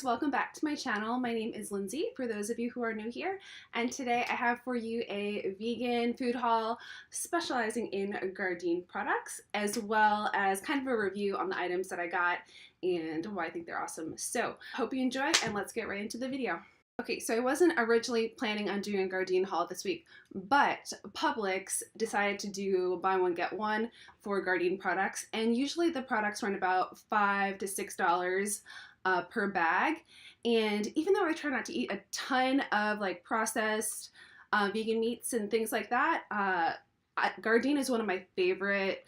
Welcome back to my channel. My name is Lindsay, for those of you who are new here, and today I have for you a vegan food haul specializing in Gardein products, as well as kind of a review on the items that I got and why I think they're awesome. So, hope you enjoy, and let's get right into the video. Okay, so I wasn't originally planning on doing a Gardein haul this week, but Publix decided to do buy one get one for Gardein products, and usually the products run about $5 to $6 per bag. And even though I try not to eat a ton of like processed vegan meats and things like that, Gardein is one of my favorite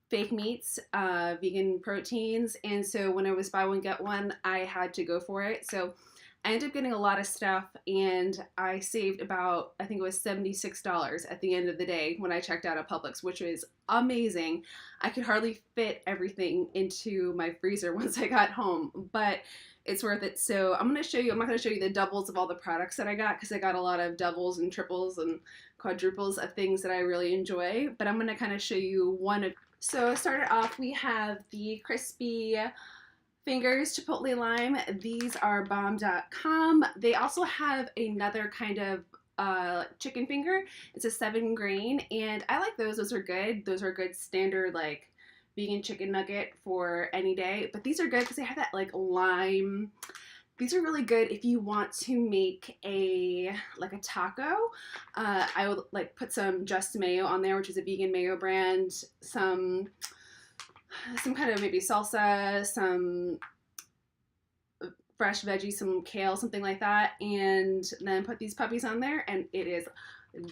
fake meats, vegan proteins, and so when I was buy one get one, I had to go for it. So I ended up getting a lot of stuff, and I saved about, I think it was $76 at the end of the day when I checked out at Publix, which was amazing. I could hardly fit everything into my freezer once I got home, but it's worth it. So I'm not going to show you the doubles of all the products that I got, because I got a lot of doubles and triples and quadruples of things that I really enjoy, but I'm going to kind of show you one of. So started off, we have the crispy fingers chipotle lime. These are bomb.com. They also have another kind of chicken finger. It's a 7 grain, and I like those. Those are good. Those are good standard like vegan chicken nugget for any day. But these are good because they have that like lime. These are really good if you want to make a taco. I would like put some Just Mayo on there, which is a vegan mayo brand. Some kind of maybe salsa, some fresh veggies, some kale, something like that, and then put these puppies on there, and it is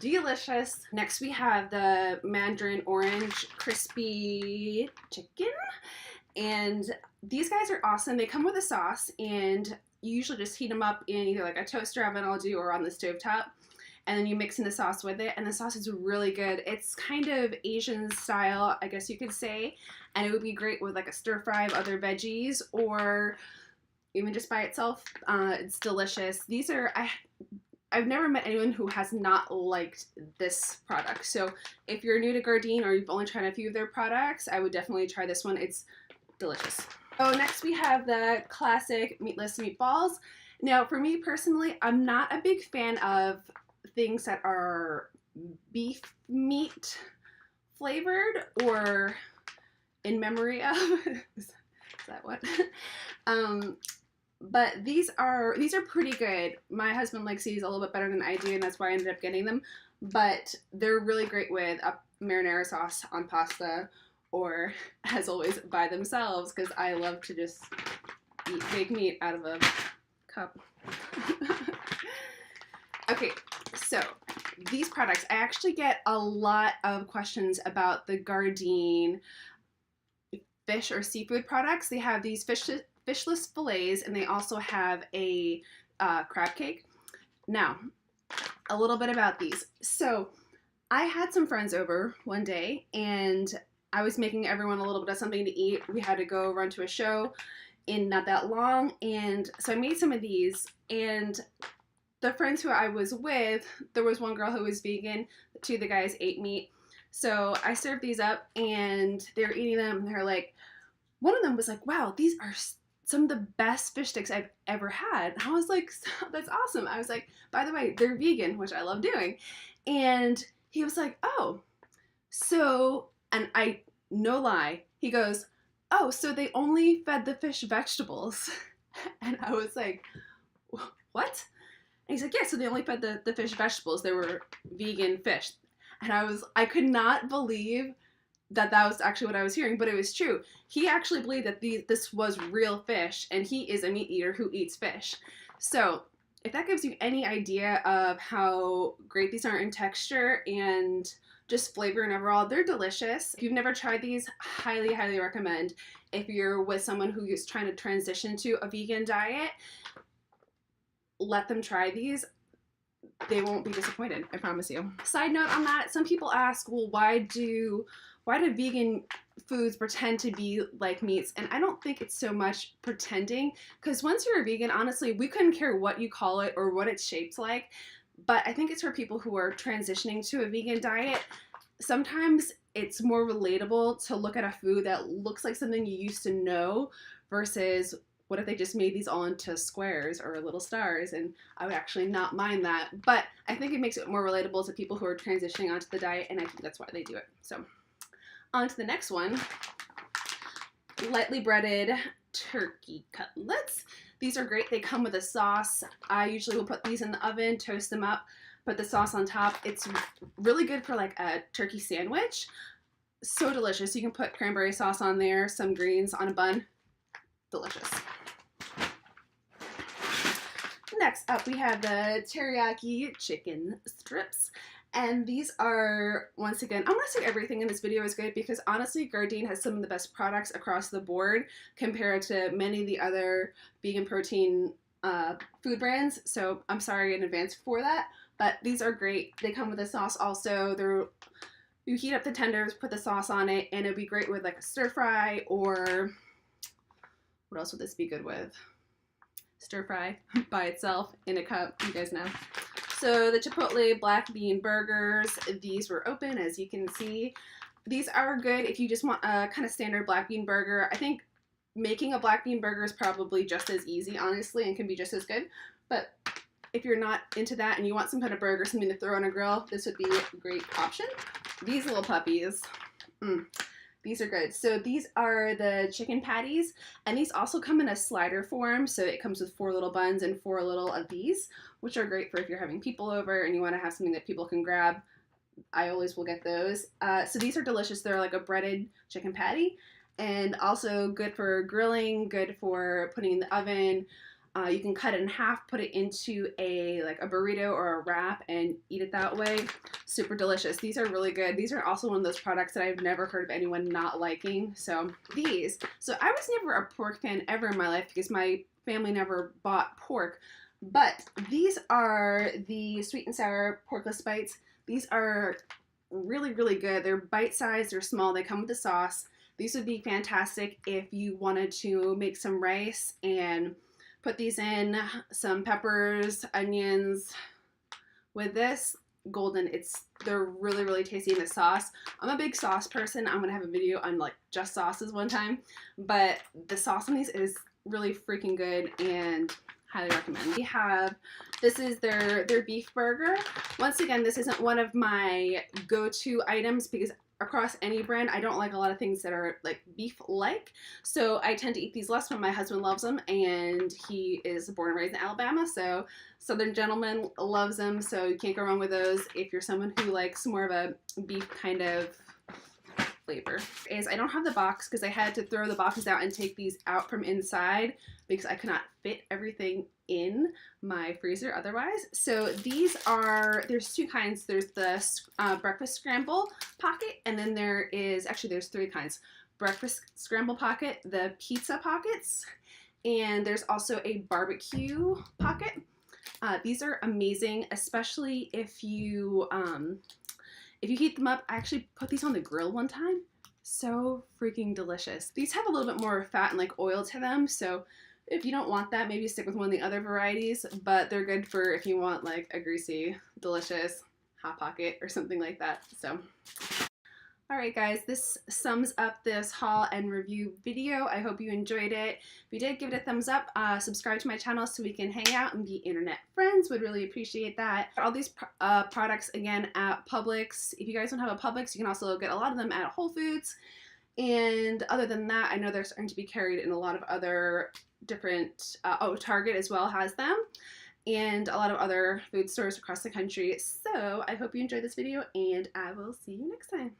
delicious. Next we have the mandarin orange crispy chicken, and these guys are awesome. They come with a sauce, and you usually just heat them up in either like a toaster oven, I'll do, or on the stovetop. And then you mix in the sauce with it, and the sauce is really good. It's kind of Asian style, I guess you could say, and it would be great with like a stir fry of other veggies, or even just by itself. It's delicious. These are, I've never met anyone who has not liked this product. So if you're new to Gardein or you've only tried a few of their products, I would definitely try this one. It's delicious. Oh, next we have the classic meatless meatballs. Now, for me personally, I'm not a big fan of things that are beef meat flavored or in memory of. Is that what? But these are pretty good. My husband likes these a little bit better than I do, and that's why I ended up getting them. But they're really great with a marinara sauce on pasta, or as always by themselves, because I love to just eat fake meat out of a cup. Okay, so these products, I actually get a lot of questions about the Gardein fish or seafood products. They have these fishless fillets, and they also have a crab cake. Now, a little bit about these. So I had some friends over one day, and I was making everyone a little bit of something to eat. We had to go run to a show in not that long, and so I made some of these, and the friends who I was with, there was one girl who was vegan, two of the guys ate meat. So I served these up, and they were eating them, and they're like, one of them was like, wow, these are some of the best fish sticks I've ever had. And I was like, that's awesome. I was like, by the way, they're vegan, which I love doing. And he was like, oh, so, and I, no lie, he goes, oh, so they only fed the fish vegetables. And I was like, what? And he's like, yeah, so they only fed the fish vegetables. They were vegan fish. And I could not believe that was actually what I was hearing, but it was true. He actually believed that this was real fish, and he is a meat eater who eats fish. So if that gives you any idea of how great these are in texture and just flavor and overall, they're delicious. If you've never tried these, highly, highly recommend. If you're with someone who is trying to transition to a vegan diet, let them try these. They won't be disappointed, I promise you. Side note on that, some people ask, well, why do vegan foods pretend to be like meats? And I don't think it's so much pretending, because once you're a vegan, honestly, we couldn't care what you call it or what it's shaped like. But I think it's for people who are transitioning to a vegan diet. Sometimes it's more relatable to look at a food that looks like something you used to know versus what if they just made these all into squares or little stars? And I would actually not mind that. But I think it makes it more relatable to people who are transitioning onto the diet, and I think that's why they do it. So on to the next one. Lightly breaded turkey cutlets. These are great. They come with a sauce. I usually will put these in the oven, toast them up, put the sauce on top. It's really good for like a turkey sandwich. So delicious. You can put cranberry sauce on there, some greens on a bun. Delicious. Next up, we have the teriyaki chicken strips. And these are, once again, I'm going to say everything in this video is good because honestly, Gardein has some of the best products across the board compared to many of the other vegan protein food brands. So I'm sorry in advance for that, but these are great. They come with a sauce also. You heat up the tenders, put the sauce on it, and it'd be great with like a stir fry, or what else would this be good with? Stir fry by itself in a cup, you guys know. So the Chipotle black bean burgers, these were open, as you can see. These are good if you just want a kind of standard black bean burger. I think making a black bean burger is probably just as easy, honestly, and can be just as good. But if you're not into that and you want some kind of burger, something to throw on a grill, this would be a great option. These little puppies, these are good. So these are the chicken patties, and these also come in a slider form. So it comes with 4 little buns and 4 little of these, which are great for if you're having people over and you want to have something that people can grab. I always will get those. So these are delicious. They're like a breaded chicken patty, and also good for grilling, good for putting in the oven. You can cut it in half, put it into a burrito or a wrap, and eat it that way. Super delicious. These are really good. These are also one of those products that I've never heard of anyone not liking. So these. So I was never a pork fan ever in my life because my family never bought pork. But these are the sweet and sour porkless bites. These are really, really good. They're bite-sized. They're small. They come with a sauce. These would be fantastic if you wanted to make some rice and put these in, some peppers, onions. With this, golden. They're really, really tasty in the sauce. I'm a big sauce person. I'm going to have a video on like just sauces one time. But the sauce on these is really freaking good and highly recommend. This is their beef burger. Once again, this isn't one of my go-to items because across any brand, I don't like a lot of things that are like beef-like. So I tend to eat these less, but my husband loves them, and he is born and raised in Alabama, so Southern gentleman loves them, so you can't go wrong with those if you're someone who likes more of a beef kind of flavor. I don't have the box because I had to throw the boxes out and take these out from inside because I could not fit everything in my freezer otherwise. So there's 2 kinds. There's the breakfast scramble pocket, and then there's 3 kinds. Breakfast scramble pocket, the pizza pockets, and there's also a barbecue pocket. These are amazing, especially if you heat them up. I actually put these on the grill one time. So freaking delicious. These have a little bit more fat and like oil to them, so if you don't want that, maybe stick with one of the other varieties, but they're good for if you want like a greasy, delicious Hot Pocket or something like that. So, alright guys, this sums up this haul and review video. I hope you enjoyed it. If you did, give it a thumbs up. Subscribe to my channel so we can hang out and be internet friends. Would really appreciate that. All these products, again, at Publix. If you guys don't have a Publix, you can also get a lot of them at Whole Foods. And other than that, I know they're starting to be carried in a lot of other different, Target as well has them, and a lot of other food stores across the country. So I hope you enjoyed this video, and I will see you next time.